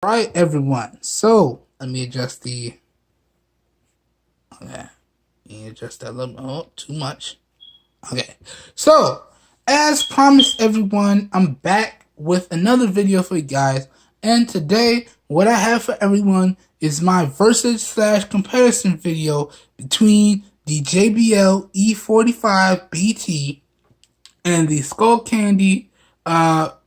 Right, everyone. So let me adjust the. Okay, let me adjust that a little. Oh, too much. Okay. So as promised, everyone, I'm back with another video for you guys. And today, what I have for everyone is my versus slash comparison video between the JBL E45BT and the Skullcandy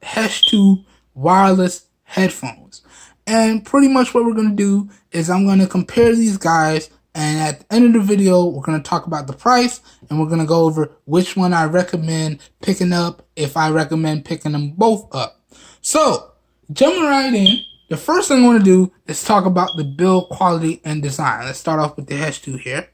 Hesh 2 wireless headphones. And pretty much what we're going to do is I'm going to compare these guys, and at the end of the video we're going to talk about the price, and we're going to go over which one I recommend picking up, if I recommend picking them both up. So jumping right in, the first thing I want to do is talk about the build quality and design. Let's start off with the Hesh 2 here.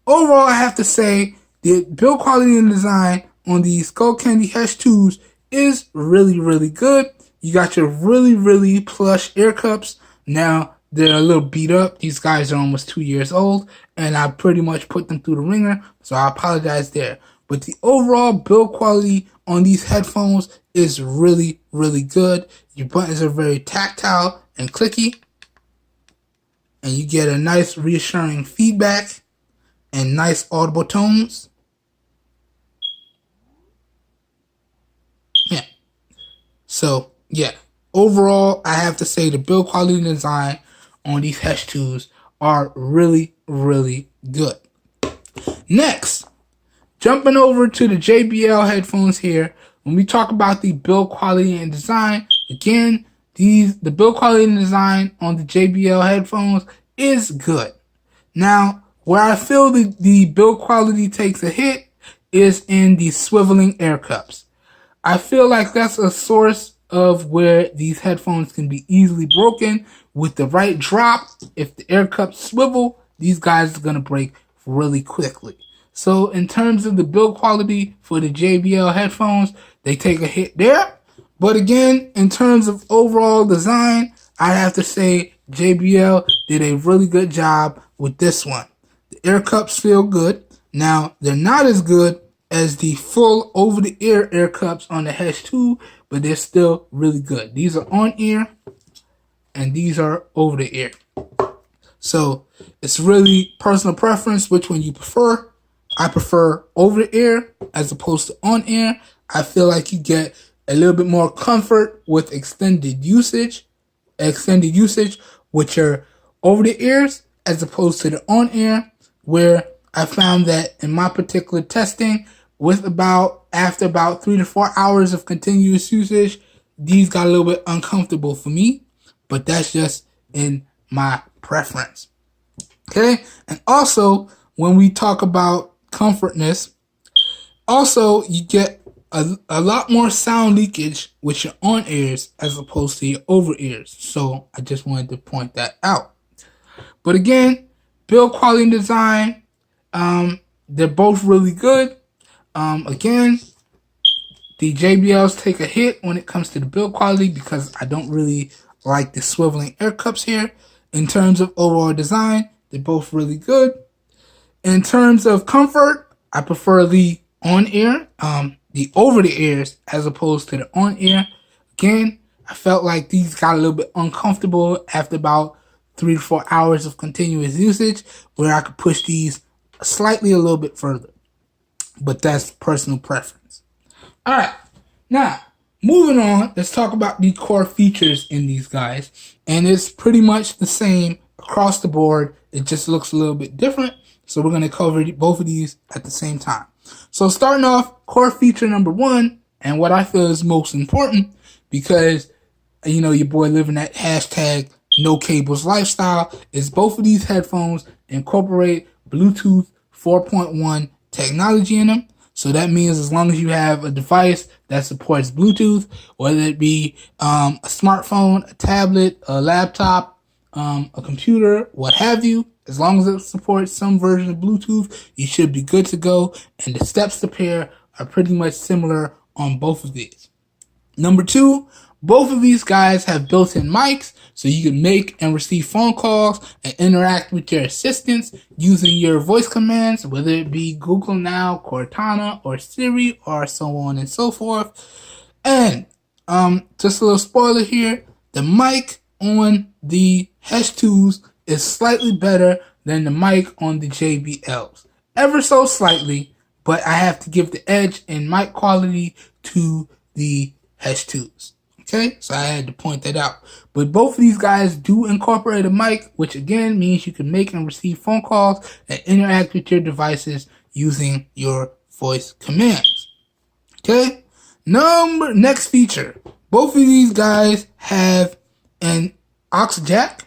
Overall, I have to say the build quality and design on the Skullcandy Hesh 2s is really good. You got your really plush ear cups. Now, they're a little beat up. These guys are almost 2 years old, and I pretty much put them through the ringer, so I apologize there. But the overall build quality on these headphones is really good. Your buttons are very tactile and clicky, and you get a nice reassuring feedback and nice audible tones. Yeah. So, yeah. Overall, I have to say the build quality and design on these Hesh 2s are really good. Next, jumping over to the JBL headphones here. When we talk about the build quality and design, again, the build quality and design on the JBL headphones is good. Now, where I feel the build quality takes a hit is in the swiveling air cups. I feel like that's a source of where these headphones can be easily broken with the right drop. If the air cups swivel, these guys are going to break really quickly. So in terms of the build quality for the JBL headphones, they take a hit there. But again, in terms of overall design, I have to say JBL did a really good job with this one. The air cups feel good. Now, they're not as good as the full over-the-ear air cups on the Hesh 2, but they're still really good. These are on-ear, and these are over-the-ear. So, it's really personal preference which one you prefer. I prefer over-the-ear as opposed to on-ear. I feel like you get a little bit more comfort with extended usage with your over-the-ears as opposed to the on-ear, where I found that in my particular testing, after about 3 to 4 hours of continuous usage, these got a little bit uncomfortable for me, but that's just in my preference. Okay, and also when we talk about comfortness, also you get a lot more sound leakage with your on ears as opposed to your over ears. So I just wanted to point that out. But again, build quality and design, they're both really good. Again, the JBLs take a hit when it comes to the build quality because I don't really like the swiveling air cups here. In terms of overall design, they're both really good. In terms of comfort, I prefer the on-ear, the over-the-ears as opposed to the on-ear. Again, I felt like these got a little bit uncomfortable after about 3 to 4 hours of continuous usage, where I could push these slightly a little bit further. But that's personal preference. Alright, now, moving on, let's talk about the core features in these guys. And it's pretty much the same across the board. It just looks a little bit different. So we're going to cover both of these at the same time. So starting off, core feature number 1, and what I feel is most important, because, you know, your boy living that hashtag no cables lifestyle, is both of these headphones incorporate Bluetooth 4.1 technology in them. So that means as long as you have a device that supports Bluetooth, whether it be a smartphone, a tablet, a laptop, a computer, what have you, as long as it supports some version of Bluetooth, you should be good to go. And the steps to pair are pretty much similar on both of these. Number 2, both of these guys have built-in mics, so you can make and receive phone calls and interact with your assistants using your voice commands, whether it be Google Now, Cortana, or Siri, or so on and so forth. And just a little spoiler here, the mic on the Hesh 2s is slightly better than the mic on the JBLs. Ever so slightly, but I have to give the edge in mic quality to the Hesh 2s. Okay, so I had to point that out. But both of these guys do incorporate a mic, which again means you can make and receive phone calls and interact with your devices using your voice commands. Okay, next feature. Both of these guys have an aux jack,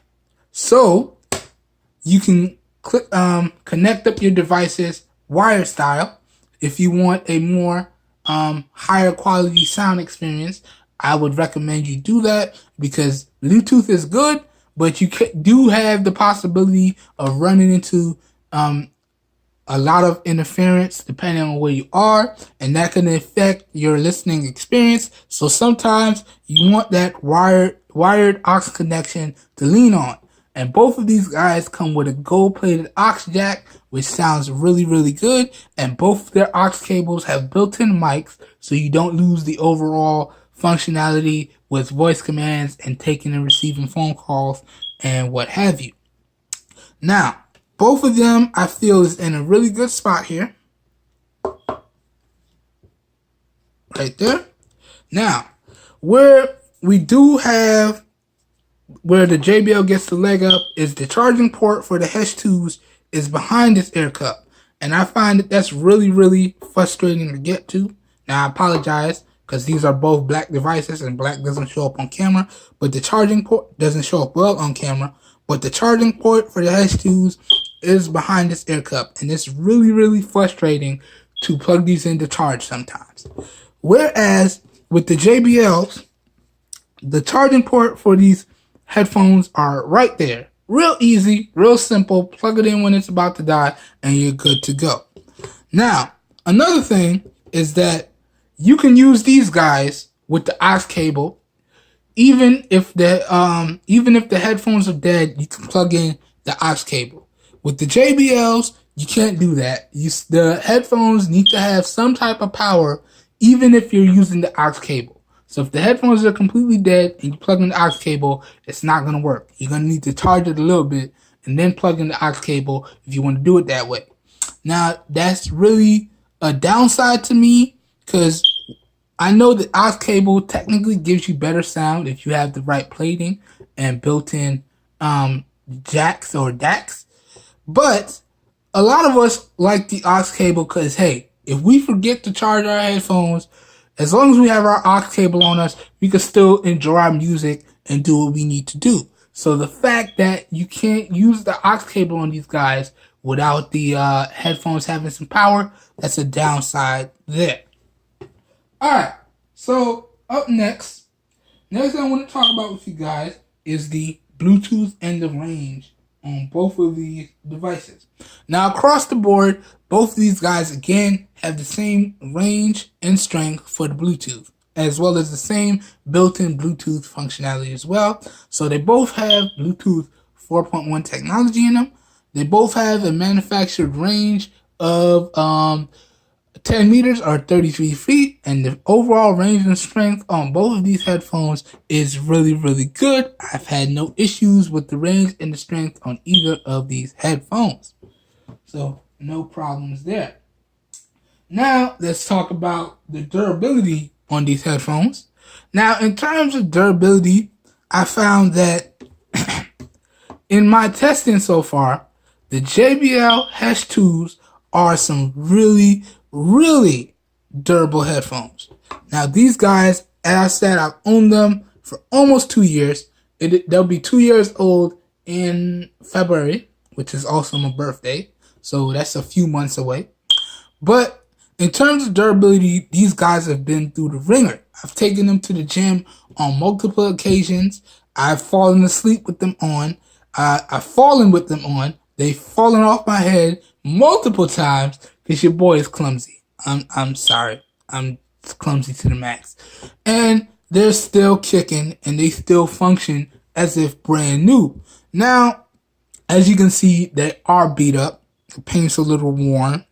so you can connect up your devices wire style. If you want a more higher quality sound experience, I would recommend you do that, because Bluetooth is good, but you do have the possibility of running into a lot of interference depending on where you are, and that can affect your listening experience. So sometimes you want that wired aux connection to lean on. And both of these guys come with a gold-plated aux jack, which sounds really, really good. And both of their aux cables have built-in mics, so you don't lose the overall functionality with voice commands and taking and receiving phone calls and what have you. Now, both of them I feel is in a really good spot here. Right there. Now, where the JBL gets the leg up is the charging port for the Hesh 2s is behind this air cup. And I find that that's really, really frustrating to get to. Now, I apologize, because these are both black devices and black doesn't show up on camera, but the charging port doesn't show up well on camera, but the charging port for the Hesh 2s is behind this air cup, and it's really, really frustrating to plug these in to charge sometimes. Whereas with the JBLs, the charging port for these headphones are right there. Real easy, real simple, plug it in when it's about to die, and you're good to go. Now, another thing is that you can use these guys with the aux cable. Even if the headphones are dead, you can plug in the aux cable. With the JBLs, you can't do that. The headphones need to have some type of power, even if you're using the aux cable. So if the headphones are completely dead and you plug in the aux cable, it's not going to work. You're going to need to charge it a little bit and then plug in the aux cable if you want to do it that way. Now, that's really a downside to me, because I know the aux cable technically gives you better sound if you have the right plating and built-in jacks or DACs. But a lot of us like the aux cable because, hey, if we forget to charge our headphones, as long as we have our aux cable on us, we can still enjoy our music and do what we need to do. So the fact that you can't use the aux cable on these guys without the headphones having some power, that's a downside there. Alright, so up next I want to talk about with you guys is the Bluetooth end of range on both of these devices. Now, across the board, both of these guys again have the same range and strength for the Bluetooth, as well as the same built-in Bluetooth functionality as well. So they both have Bluetooth 4.1 technology in them. They both have a manufactured range of 10 meters or 33 feet, and the overall range and strength on both of these headphones is really, really good. I've had no issues with the range and the strength on either of these headphones. So, no problems there. Now, let's talk about the durability on these headphones. Now, in terms of durability, I found that in my testing so far, the JBL Hesh 2s are some really, really durable headphones. Now, these guys, as I said, I've owned them for almost 2 years. They'll be 2 years old in February, which is also my birthday. So that's a few months away. But in terms of durability, these guys have been through the ringer. I've taken them to the gym on multiple occasions. I've fallen asleep with them on. I've fallen with them on. They've fallen off my head multiple times because your boy is clumsy. I'm sorry. I'm clumsy to the max. And they're still kicking and they still function as if brand new. Now, as you can see, they are beat up. The paint's a little worn.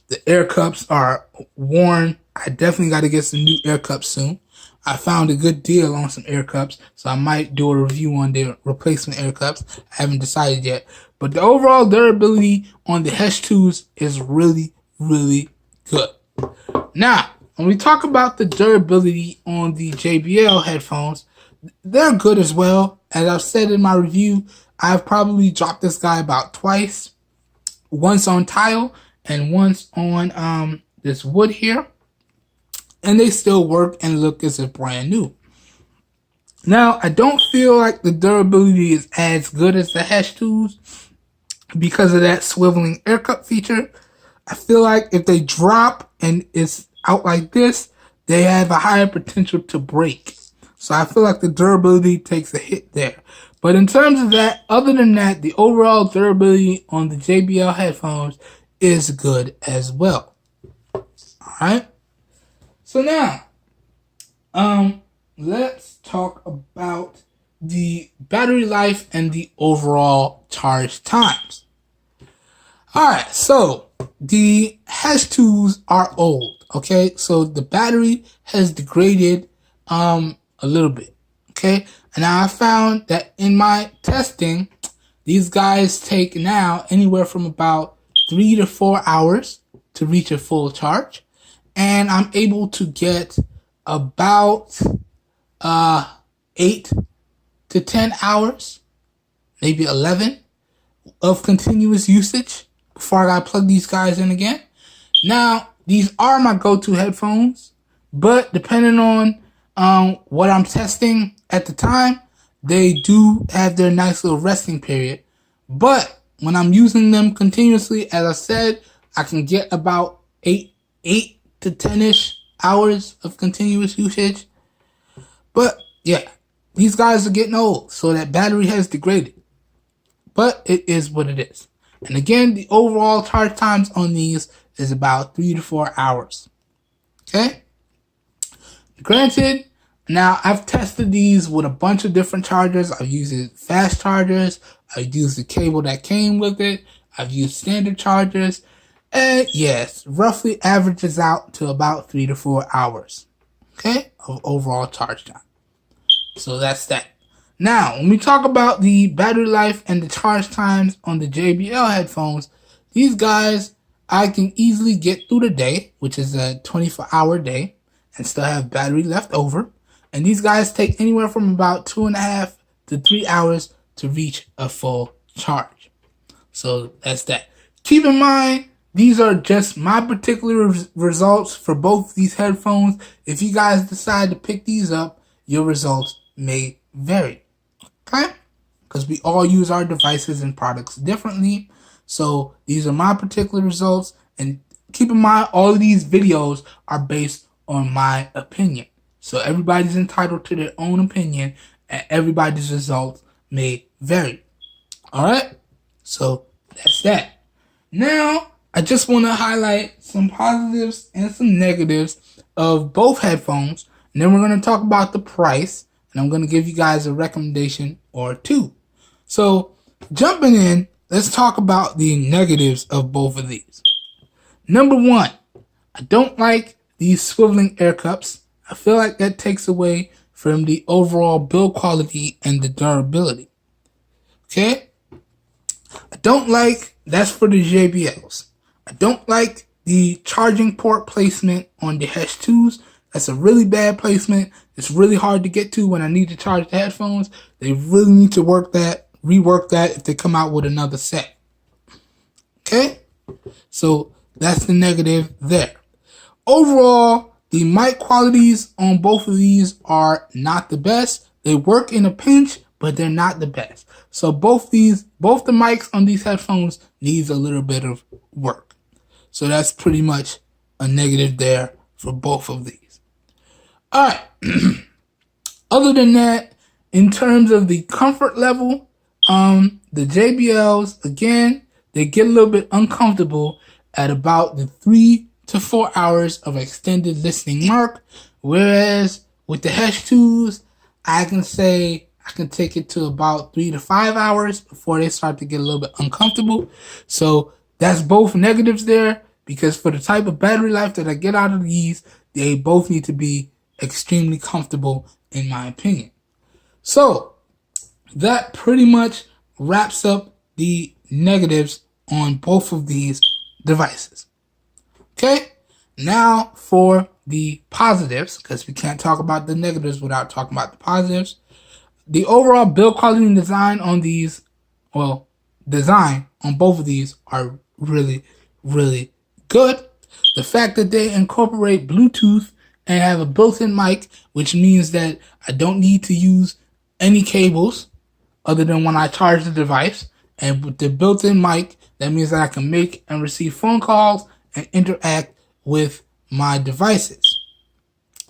The air cups are worn. I definitely got to get some new air cups soon. I found a good deal on some ear cups, so I might do a review on their replacement ear cups. I haven't decided yet. But the overall durability on the Hesh 2s is really, really good. Now, when we talk about the durability on the JBL headphones, they're good as well. As I've said in my review, I've probably dropped this guy about twice. Once on tile and once on this wood here. And they still work and look as if brand new. Now, I don't feel like the durability is as good as the Hesh 2s because of that swiveling air cup feature. I feel like if they drop and it's out like this, they have a higher potential to break. So I feel like the durability takes a hit there. But in terms of that, other than that, the overall durability on the JBL headphones is good as well. Alright? So now, let's talk about the battery life and the overall charge times. Alright, so the Hesh 2s are old, okay? So the battery has degraded a little bit, okay? And I found that in my testing, these guys take now anywhere from about 3 to 4 hours to reach a full charge. And I'm able to get about 8 to 10 hours, maybe 11, of continuous usage before I gotta plug these guys in again. Now, these are my go-to headphones, but depending on what I'm testing at the time, they do have their nice little resting period. But when I'm using them continuously, as I said, I can get about 8 to 10-ish hours of continuous usage. But yeah, these guys are getting old, so that battery has degraded. But it is what it is. And again, the overall charge times on these is about 3 to 4 hours. Okay? Granted, now I've tested these with a bunch of different chargers. I've used fast chargers. I've used the cable that came with it. I've used standard chargers. And yes, roughly averages out to about 3 to 4 hours, okay, of overall charge time. So that's that. Now, when we talk about the battery life and the charge times on the JBL headphones, these guys, I can easily get through the day, which is a 24-hour day, and still have battery left over. And these guys take anywhere from about 2.5 to 3 hours to reach a full charge. So that's that. Keep in mind, these are just my particular results for both these headphones. If you guys decide to pick these up, your results may vary. Okay? Because we all use our devices and products differently. So these are my particular results. And keep in mind, all of these videos are based on my opinion. So everybody's entitled to their own opinion, and everybody's results may vary. Alright? So that's that. Now, I just want to highlight some positives and some negatives of both headphones. And then we're going to talk about the price. And I'm going to give you guys a recommendation or two. So, jumping in, let's talk about the negatives of both of these. Number one, I don't like these swiveling air cups. I feel like that takes away from the overall build quality and the durability. Okay? I don't like, that's for the JBLs. I don't like the charging port placement on the Hesh 2s. That's a really bad placement. It's really hard to get to when I need to charge the headphones. They really need to rework that if they come out with another set. Okay? So that's the negative there. Overall, the mic qualities on both of these are not the best. They work in a pinch, but they're not the best. So both the mics on these headphones needs a little bit of work. So that's pretty much a negative there for both of these. Alright. Other than that, in terms of the comfort level, the JBLs, again, they get a little bit uncomfortable at about the 3 to 4 hours of extended listening mark. Whereas with the Hesh 2s, I can say I can take it to about 3 to 5 hours before they start to get a little bit uncomfortable. So that's both negatives there, because for the type of battery life that I get out of these, they both need to be extremely comfortable in my opinion. So that pretty much wraps up the negatives on both of these devices. Okay, now for the positives, because we can't talk about the negatives without talking about the positives. The overall build quality and design on these, well, design on both of these are really, really good. The fact that they incorporate Bluetooth and have a built-in mic, which means that I don't need to use any cables other than when I charge the device. And with the built-in mic, that means that I can make and receive phone calls and interact with my devices.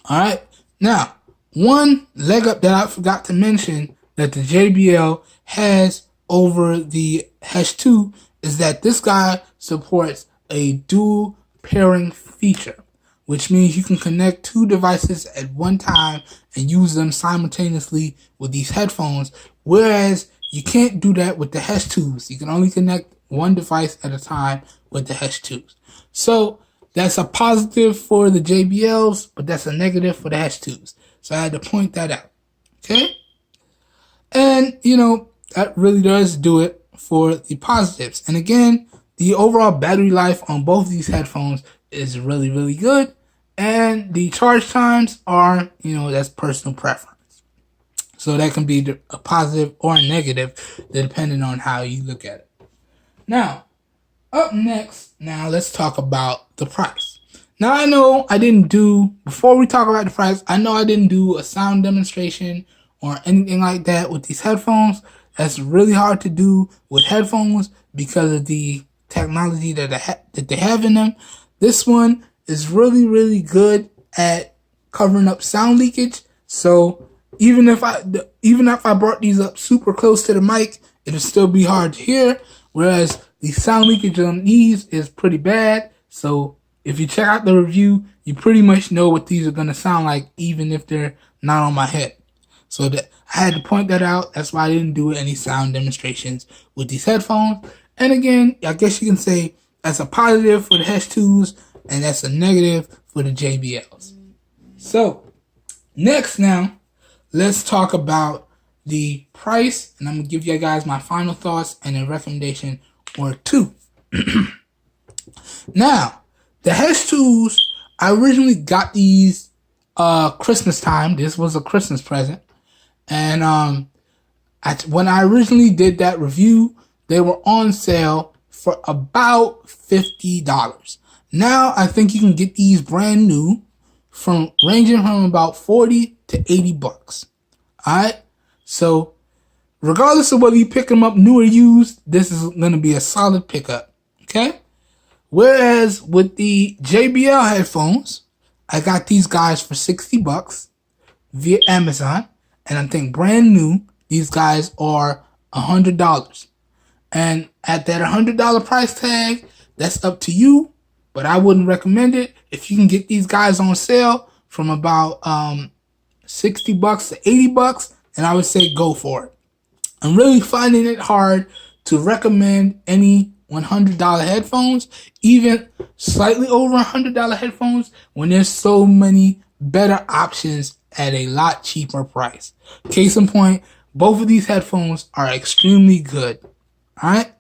Alright, now, one leg up that I forgot to mention that the JBL has over the Hesh 2 is that this guy supports a dual pairing feature, which means you can connect two devices at one time and use them simultaneously with these headphones, whereas you can't do that with the Hesh 2s. You can only connect one device at a time with the Hesh 2s. So that's a positive for the JBLs, but that's a negative for the Hesh 2s. So I had to point that out. Okay? And, that really does do it for the positives. And again, the overall battery life on both these headphones is really, really good. And the charge times are, that's personal preference. So that can be a positive or a negative, depending on how you look at it. Now, up next, let's talk about the price. Now, I know I didn't do, before we talk about the price, I know I didn't do a sound demonstration or anything like that with these headphones. That's really hard to do with headphones because of the technology that they have in them. This one is really, really good at covering up sound leakage. So even if I brought these up super close to the mic, it'll still be hard to hear. Whereas the sound leakage on these is pretty bad. So if you check out the review, you pretty much know what these are going to sound like, even if they're not on my head. So that I had to point that out. That's why I didn't do any sound demonstrations with these headphones. And again, I guess you can say that's a positive for the Hesh 2s, and that's a negative for the JBLs. So next now, let's talk about the price, and I'm going to give you guys my final thoughts and a recommendation or two. Now, the Hesh 2s, I originally got these Christmas time. This was a Christmas present. And when I originally did that review, they were on sale for about $50. Now, I think you can get these brand new ranging from about $40 to $80. Alright? So, regardless of whether you pick them up new or used, this is going to be a solid pickup. Okay? Whereas with the JBL headphones, I got these guys for $60 via Amazon. And I think brand new, these guys are $100. And at that $100 price tag, that's up to you. But I wouldn't recommend it. If you can get these guys on sale from about $60 to $80, then I would say go for it. I'm really finding it hard to recommend any $100 headphones, even slightly over $100 headphones, when there's so many better options at a lot cheaper price. Case in point, both of these headphones are extremely good. Alright?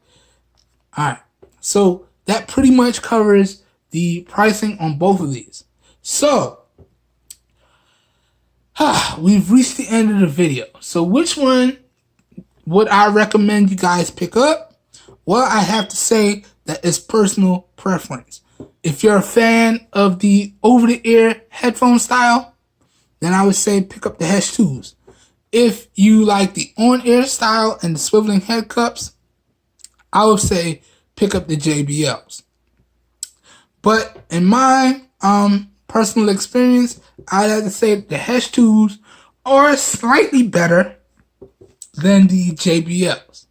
So that pretty much covers the pricing on both of these. So, we've reached the end of the video. So which one would I recommend you guys pick up? Well, I have to say that it's personal preference. If you're a fan of the over-the-ear headphone style, then I would say pick up the Hesh 2s. If you like the on-ear style and the swiveling head cups, I would say pick up the JBLs. But in my personal experience, I'd have to say the Hesh 2s are slightly better than the JBLs.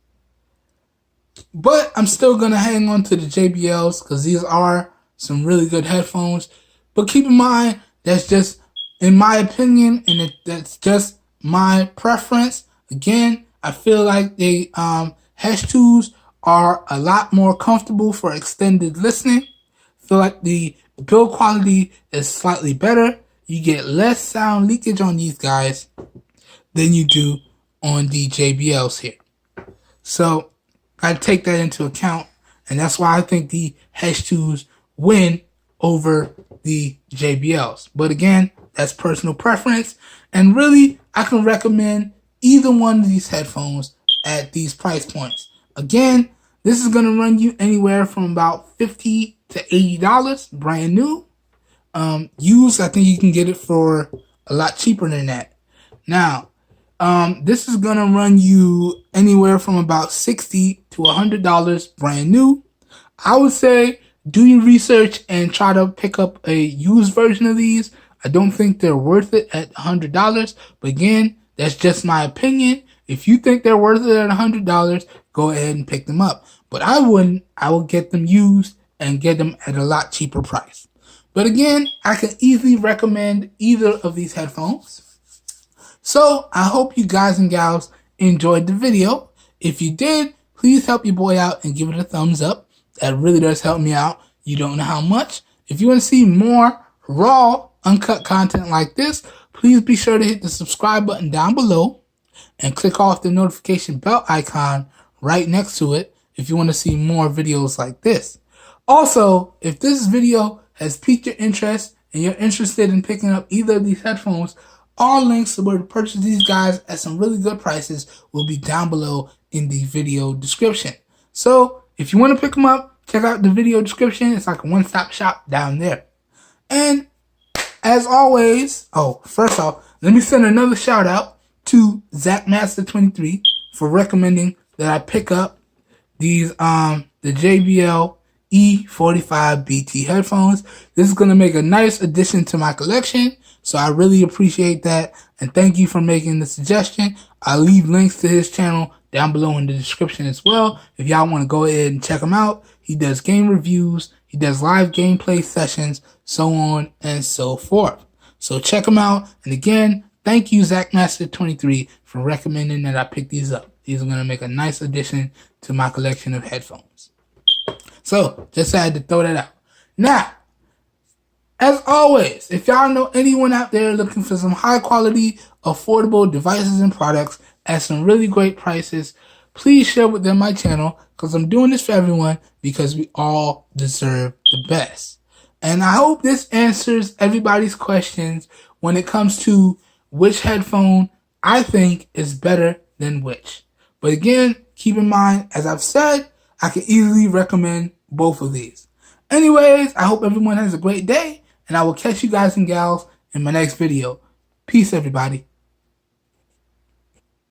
But I'm still going to hang on to the JBLs because these are some really good headphones. But keep in mind, that's just in my opinion, and that's just my preference. Again, I feel like the Hesh 2s are a lot more comfortable for extended listening. I feel like the build quality is slightly better. you get less sound leakage on these guys than you do on the JBLs here. So I take that into account, and that's why I think the Hesh 2s win over the JBLs. But again, that's personal preference, and really I can recommend either one of these headphones at these price points. Again, this is going to run you anywhere from about $50 to $80 brand new. Used, I think you can get it for a lot cheaper than that. Now, this is going to run you anywhere from about $60 to $100 brand new. I would say do your research and try to pick up a used version of these. I don't think they're worth it at $100, but again, that's just my opinion. If you think they're worth it at $100, go ahead and pick them up. But I wouldn't. I would get them used and get them at a lot cheaper price. But again, I can easily recommend either of these headphones. So I hope you guys and gals enjoyed the video. If you did, please help your boy out and give it a thumbs up. That really does help me out. You don't know how much. If you want to see more raw, uncut content like this, please be sure to hit the subscribe button down below and click off the notification bell icon right next to it if you want to see more videos like this. Also, if this video has piqued your interest and you're interested in picking up either of these headphones, all links to where to purchase these guys at some really good prices will be down below in the video description. So if you want to pick them up, check out the video description. It's like a one-stop shop down there. And as always, first off, let me send another shout out to ZachMaster23 for recommending that I pick up these the JBL E45BT headphones. This is going to make a nice addition to my collection, so I really appreciate that, and thank you for making the suggestion. I'll leave links to his channel down below in the description as well if y'all want to go ahead and check him out. He does game reviews, he does live gameplay sessions, so on and so forth. So check him out, and again, thank you ZachMaster23 for recommending that I pick these up. These are going to make a nice addition to my collection of headphones. So, just had to throw that out. Now, as always, if y'all know anyone out there looking for some high quality, affordable devices and products at some really great prices, please share with them my channel, because I'm doing this for everyone because we all deserve the best. And I hope this answers everybody's questions when it comes to which headphone I think is better than which. But again, keep in mind, as I've said, I can easily recommend both of these. Anyways, I hope everyone has a great day, and I will catch you guys and gals in my next video. Peace, everybody.